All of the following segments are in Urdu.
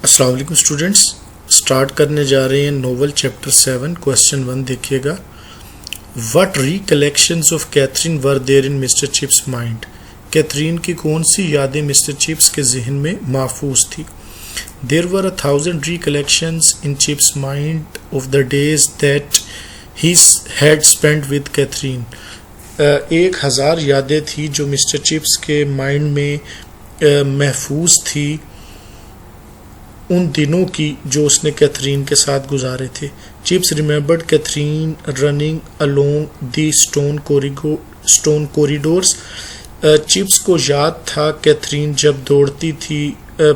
السلام علیکم اسٹوڈنٹس، اسٹارٹ کرنے جا رہے ہیں ناول چیپٹر 7 کوسچن 1 دیکھیے گا. What recollections of Katherine were there in Mr Chips mind? Katherine کی کون سی یادیں مسٹر چپس کے ذہن میں محفوظ تھی؟ دیر ور 1000 recollections in Chip's mind of the days that he had spent with Catherine. 1000 یادیں تھی جو مسٹر چپس کے مائنڈ میں محفوظ تھی ان دنوں کی جو اس نے کیتھرین کے ساتھ گزارے تھے. Chips remembered Katherine running along the stone corridors. Chips کو یاد تھا کیتھرین جب دوڑتی تھی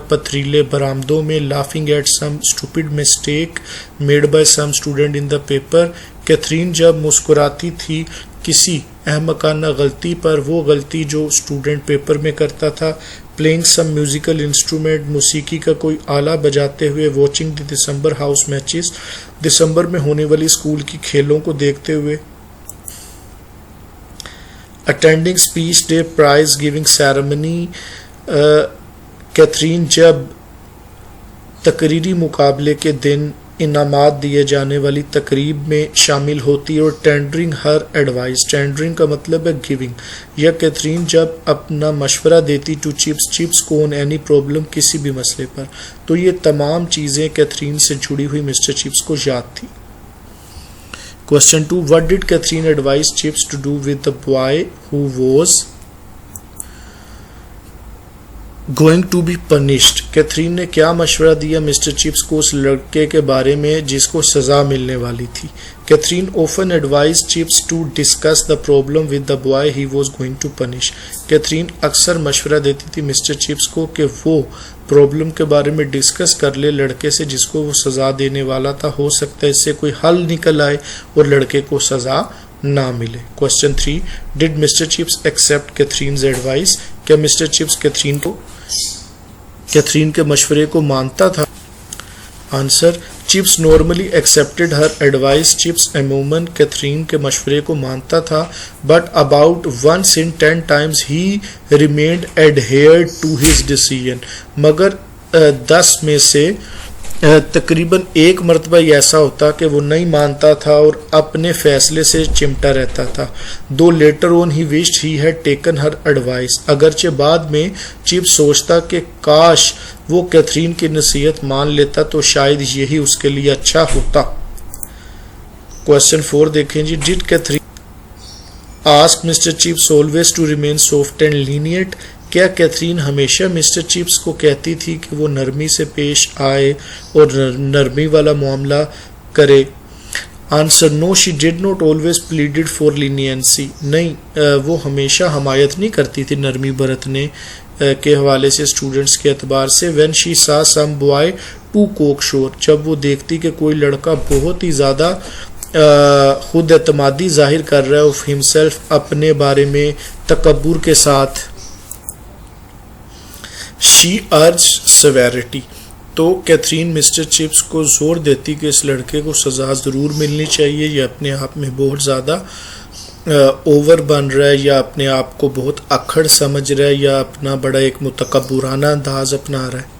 پتھریلے برآمدوں میں. Laughing at some stupid mistake made by some student in the paper. Katherine جب مسکراتی تھی کسی احمقانہ غلطی پر، وہ غلطی جو اسٹوڈنٹ پیپر میں کرتا تھا. پلینگ سم میوزیکل انسٹرومنٹ، موسیقی کا کوئی آلہ بجاتے ہوئے. Watching the December house matches, دسمبر میں ہونے والی اسکول کی کھیلوں کو دیکھتے ہوئے. Attending speech day prize giving ceremony. Katherine جب تقریری مقابلے کے دن انعامات دیے جانے والی تقریب میں شامل ہوتی اور ٹینڈرنگ ہر ایڈوائز. ٹینڈرنگ کا مطلب ہے گیونگ. یا کیتھرین جب اپنا مشورہ دیتی ٹو چپس کو آن اینی پرابلم، کسی بھی مسئلے پر. تو یہ تمام چیزیں کیتھرین سے جڑی ہوئی مسٹر چپس کو یاد تھی. Question 2، what did Katherine advise Chips to do with the boy who was going to be punished? Katherine نے کیا مشورہ دیا مسٹر چپس کو اس لڑکے کے بارے میں جس کو سزا ملنے والی تھی؟ Katherine often advise Chips to discuss the problem with the boy he was going to punish. Katherine اکثر مشورہ دیتی تھی مسٹر چپس کو کہ وہ پرابلم کے بارے میں ڈسکس کر لے لڑکے سے جس کو وہ سزا دینے والا تھا. ہو سکتا ہے اس سے کوئی حل نکل آئے اور لڑکے کو سزا نہ ملے. Question 3، did Mr Chips accept Katherine's advice? کیا مسٹر چپس کیتھرین کے مشورے کو مانتا تھا؟ Answer, Chips normally accepted her advice. Chips عموماً کیتھرین کے مشورے کو مانتا تھا. But about once in 10 times he remained adhered to his decision. مگر 10 میں سے تقریباً ایک مرتبہ ایسا ہوتا کہ وہ نہیں مانتا تھا اور اپنے فیصلے سے چمٹا رہتا تھا. دو later on he wished he had taken her advice. اگرچہ بعد میں چپس سوچتا کہ کاش وہ کیتھرین کی نصیحت مان لیتا تو شاید یہی اس کے لیے اچھا ہوتا. کوسچن 4 دیکھیں جی. Did Katherine ask Mr Chips always to remain soft and lenient؟ کیا کیتھرین ہمیشہ مسٹر چپس کو کہتی تھی کہ وہ نرمی سے پیش آئے اور نرمی والا معاملہ کرے؟ Answer, no she did not always pleaded for leniency. نہیں، وہ ہمیشہ حمایت نہیں کرتی تھی نرمی برتنے کے حوالے سے اسٹوڈنٹس کے اعتبار سے. وین شی سا سم بوائے ٹو کوک شور، جب وہ دیکھتی کہ کوئی لڑکا بہت ہی زیادہ خود اعتمادی ظاہر کر رہا ہے آف ہمسیلف، اپنے بارے میں تکبر کے ساتھ. شی ارج سیویرٹی، تو کیتھرین مسٹر چپس کو زور دیتی کہ اس لڑکے کو سزا ضرور ملنی چاہیے. یہ اپنے آپ میں بہت زیادہ اوور بن رہا ہے، یا اپنے آپ کو بہت اکھڑ سمجھ رہا ہے، یا اپنا بڑا ایک متکبرانہ انداز اپنا رہا ہے.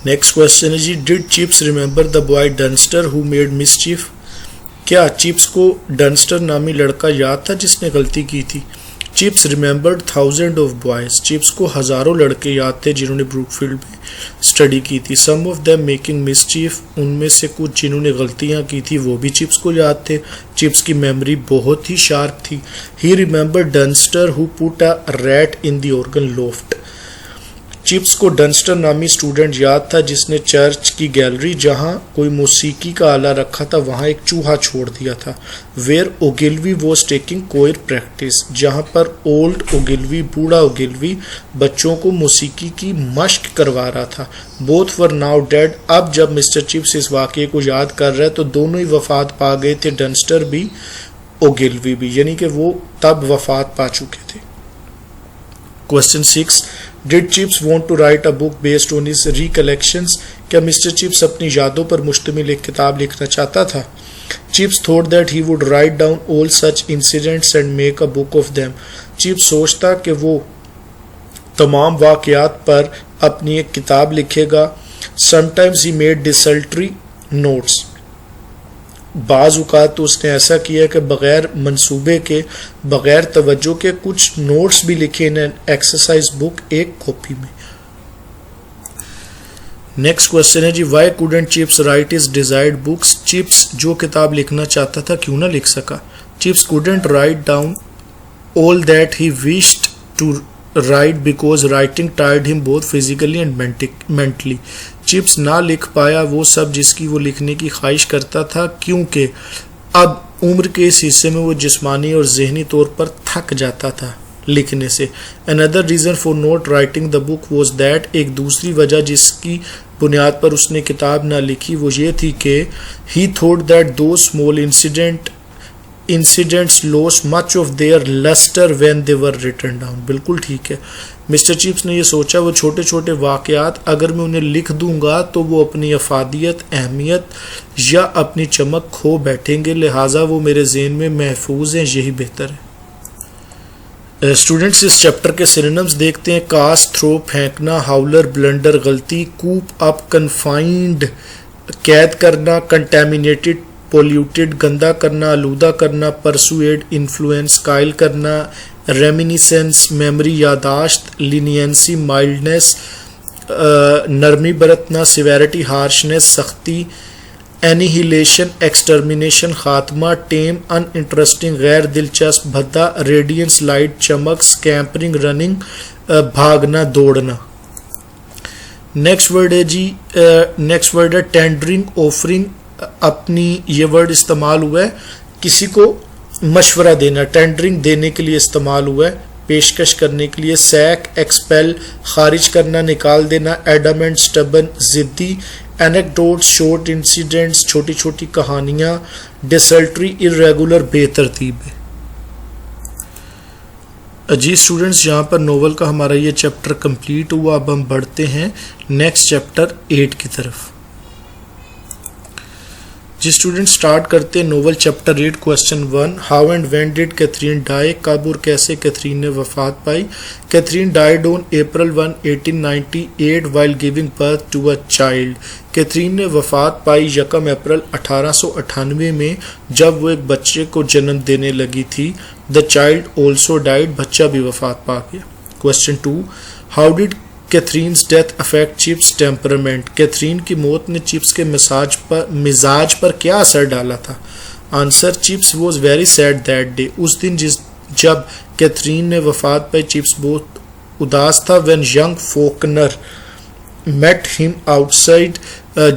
نیکسٹ کوشچن ہے جی. Did Chips remember the boy Dunster who made mischief? کیا چپس کو ڈنسٹر نامی لڑکا یاد تھا جس نے غلطی کی تھی؟ Chips remembered thousand of boys. Chips کو ہزاروں لڑکے یاد تھے جنہوں نے بروک فیلڈ میں اسٹڈی کی تھی. سم آف دیم میکنگ مسچیف، ان میں سے کچھ جنہوں نے غلطیاں کی تھی وہ بھی چپس کو یاد تھے. چپس کی میموری بہت ہی شارپ تھی. He remembered Dunster who put a rat in the organ loft. Chips کو ڈنسٹر نامی اسٹوڈنٹ یاد تھا جس نے چرچ کی گیلری جہاں کوئی موسیقی کا آلہ رکھا تھا وہاں ایک چوہا چھوڑ دیا تھا. Where Ogilvie was taking choir practice, جہاں پر اولڈ اوگلوی بوڑھا اوگلوی بچوں کو موسیقی کی مشق کروا رہا تھا. Both were now dead. اب جب مسٹر چپس اس واقعے کو یاد کر رہے تو دونوں ہی وفات پا گئے تھے، ڈنسٹر بھی اوگلوی بھی، یعنی کہ وہ تب وفات پا چکے تھے. Question 6، did Chips want to write a book based on his recollections? کیا مسٹر چپس اپنی یادوں پر مشتمل ایک کتاب لکھنا چاہتا تھا؟ Chips thought that he would write down all such incidents and make a book of them. Chips سوچتا کہ وہ تمام واقعات پر اپنی ایک کتاب لکھے گا. sometimes he made desultory notes. بعض اوقات تو اس نے ایسا کیا کہ بغیر منصوبے کے بغیر توجہ کے کچھ نوٹس بھی لکھے ان ایکسرسائز بک ایک کاپی میں. نیکسٹ کوشچن ہے جی why couldn't Chips write his desired books. Chips جو کتاب لکھنا چاہتا تھا کیوں نہ لکھ سکا. Chips couldn't write down all that he wished to write because writing tired him both physically and mentally. Chips نہ لکھ پایا وہ سب جس کی وہ لکھنے کی خواہش کرتا تھا کیونکہ اب عمر کے اس حصے میں وہ جسمانی اور ذہنی طور پر تھک جاتا تھا لکھنے سے. Another reason for not writing the book was that ایک دوسری وجہ جس کی بنیاد پر اس نے کتاب نہ لکھی وہ یہ تھی کہ he thought that those small incidents lost much of their luster when they were written down. بالکل ٹھیک ہے. مسٹر چپس نے یہ سوچا وہ چھوٹے چھوٹے واقعات اگر میں انہیں لکھ دوں گا تو وہ اپنی افادیت اہمیت یا اپنی چمک کھو بیٹھیں گے لہٰذا وہ میرے ذہن میں محفوظ ہیں یہی بہتر ہے. اسٹوڈنٹس اس چیپٹر کے سینونیمز دیکھتے ہیں. کاسٹ تھرو پھینکنا, ہاؤلر بلنڈر غلطی, کوپ اپ کنفائنڈ قید کرنا, کنٹامینیٹڈ پولیوٹیڈ گندا کرنا, آلودہ کرنا, پرسویڈ انفلوئنس قائل کرنا, ریمینیسنس میموری یاداشت, لینینسی مائلڈنس نرمی برتنا, سیویرٹی ہارشنس سختی, اینیہیلیشن ایکسٹرمینیشن خاتمہ, ٹیم ان انٹرسٹنگ غیر دلچسپ بھدا, ریڈینس لائٹ چمک, اسکیمپرنگ رننگ بھاگنا دوڑنا. نیکسٹ ورڈ ہے جی نیکسٹ ورڈ ہے ٹینڈرنگ آفرنگ. اپنی یہ ورڈ استعمال ہوا ہے کسی کو مشورہ دینا, ٹینڈرنگ دینے کے لیے استعمال ہوا ہے پیشکش کرنے کے لیے. سیک ایکسپیل خارج کرنا نکال دینا, ایڈامنٹ سٹبن ضدی, اینیکڈوٹس شارٹ انسیڈنٹس چھوٹی چھوٹی کہانیاں, ڈیسلٹری ارریگولر بے ترتیب ہے. جی اسٹوڈنٹس یہاں پر ناول کا ہمارا یہ چیپٹر کمپلیٹ ہوا. اب ہم بڑھتے ہیں نیکسٹ چیپٹر 8 کی طرف. جی اسٹوڈنٹ سٹارٹ کرتے ہیں ناول چیپٹر 8 کوسچن 1. How and when did Katherine die. کب اور کیسے کیتھرین نے وفات پائی. Katherine died on April 1, 1898 while giving birth to a child. Katherine نے وفات پائی 1 اپریل 1898 میں جب وہ ایک بچے کو جنم دینے لگی تھی. The child also died. بچہ بھی وفات پا گیا. Question 2. How did Katherine's death affect Chips temperament. Katherine کی موت نے چپس کے مزاج پر کیا اثر ڈالا تھا. Answer chips was very sad that day. اس دن جب کیتھرین نے وفات پائی چپس بہت اداس تھا. when young Faulkner met him outside.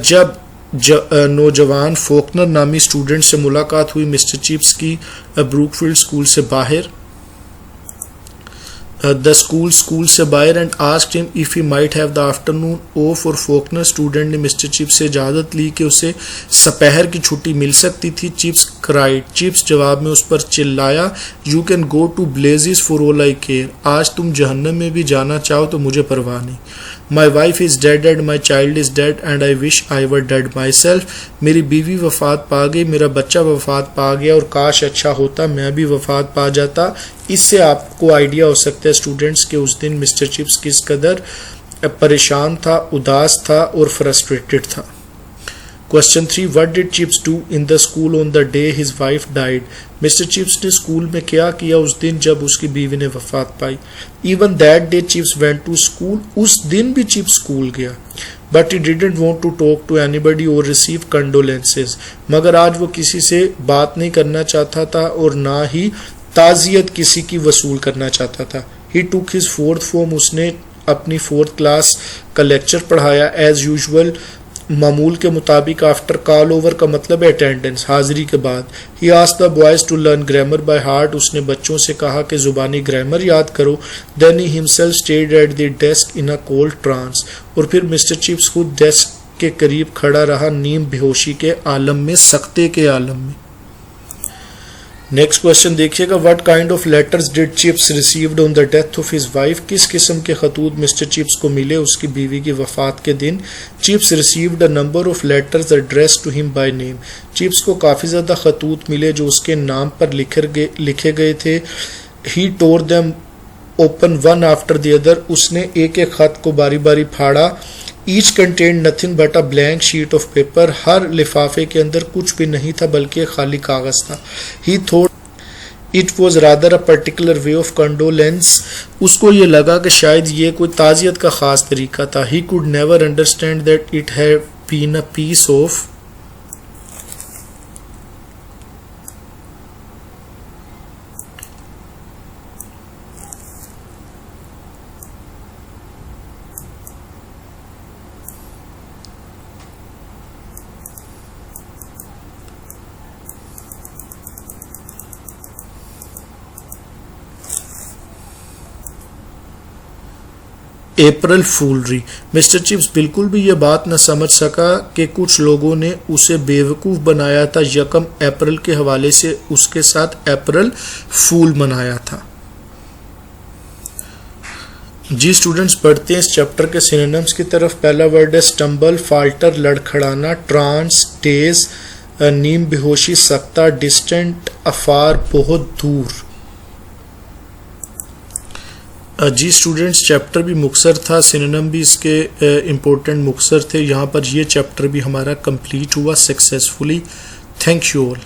جب نوجوان فوکنر نامی اسٹوڈنٹ سے ملاقات ہوئی مسٹر چپس کی بروک فیلڈ اسکول سے باہر. the school سے باہر and asked him if he might have the afternoon off. اور فوکنر اسٹوڈنٹ نے مسٹر چپس سے اجازت لی کہ اسے سپہر کی چھٹی مل سکتی تھی. Chips cried. چپس جواب میں اس پر چلایا you can go to blazes for all I care. آج تم جہنم میں بھی جانا چاہو تو مجھے پرواہ نہیں. My wife is dead and my child is dead and I wish I were dead myself. میری بیوی وفات پا گئی, میرا بچہ وفات پا گیا اور کاش اچھا ہوتا میں بھی وفات پا جاتا. اس سے آپ کو آئیڈیا ہو سکتا ہے اسٹوڈنٹس کہ اس دن مسٹر چپس کس قدر پریشان تھا, اداس تھا اور فرسٹریٹڈ تھا. Question 3. What did Chips do in the school on the day his wife died? Mister Chips نے اسکول میں کیا کیا اس دن جب اس کی بیوی نے وفات پائی. Even that day Chips went to school. اس دن بھی چپس اسکول گیا. But he didn't want to talk to anybody or receive condolences. مگر آج وہ کسی سے بات نہیں کرنا چاہتا تھا اور نہ ہی تعزیت کسی کی وصول کرنا چاہتا تھا. He took his 4th form. اس نے اپنی 4th کلاس کا لیکچر پڑھایا as usual. معمول کے مطابق آفٹر کال اوور کا مطلب ہے اٹینڈنس, حاضری کے بعد. He asked the boys to learn grammar by heart. اس نے بچوں سے کہا کہ زبانی گرامر یاد کرو. Then he himself stayed at the desk in a cold trance. اور پھر مسٹر چپس خود ڈیسک کے قریب کھڑا رہا نیم بے ہوشی کے عالم میں, سکتے کے عالم میں. نیکسٹ کوشچن دیکھیے گا. What kind of letters did Chips received on the death of his wife. کس قسم کے خطوط مسٹر چپس کو ملے اس کی بیوی کی وفات کے دن. Chips received a number of letters addressed to him by name. Chips کو کافی زیادہ خطوط ملے جو اس کے نام پر لکھے گئے تھے. He tore them open one after the other. اس نے ایک ایک خط کو باری باری پھاڑا. Each contained nothing but a blank sheet of paper. ہر لفافے کے اندر کچھ بھی نہیں تھا بلکہ خالی کاغذ تھا. He thought it was rather a particular way of condolence. اس کو یہ لگا کہ شاید یہ کوئی تعزیت کا خاص طریقہ تھا. He could never understand that it had been a piece of April foolery. Mr Chips بالکل بھی یہ بات نہ سمجھ سکا کہ کچھ لوگوں نے اسے بیوقوف بنایا تھا. یکم اپریل کے حوالے سے اس کے ساتھ اپریل فول منایا تھا. جی اسٹوڈنٹس پڑھتے ہیں اس چیپٹر کے سینونیمز کی طرف. پہلا ورڈ ہے سٹمبل، فالٹر لڑکھڑانا، ٹرانس ٹیز نیم بے ہوشی، سکتہ ڈسٹنٹ، افار بہت دور. جی اسٹوڈنٹس چیپٹر بھی مختصر تھا، سینونیم بھی اس کے امپورٹنٹ مختصر تھے. یہاں پر یہ چیپٹر بھی ہمارا کمپلیٹ ہوا سکسیسفلی. Thank you all.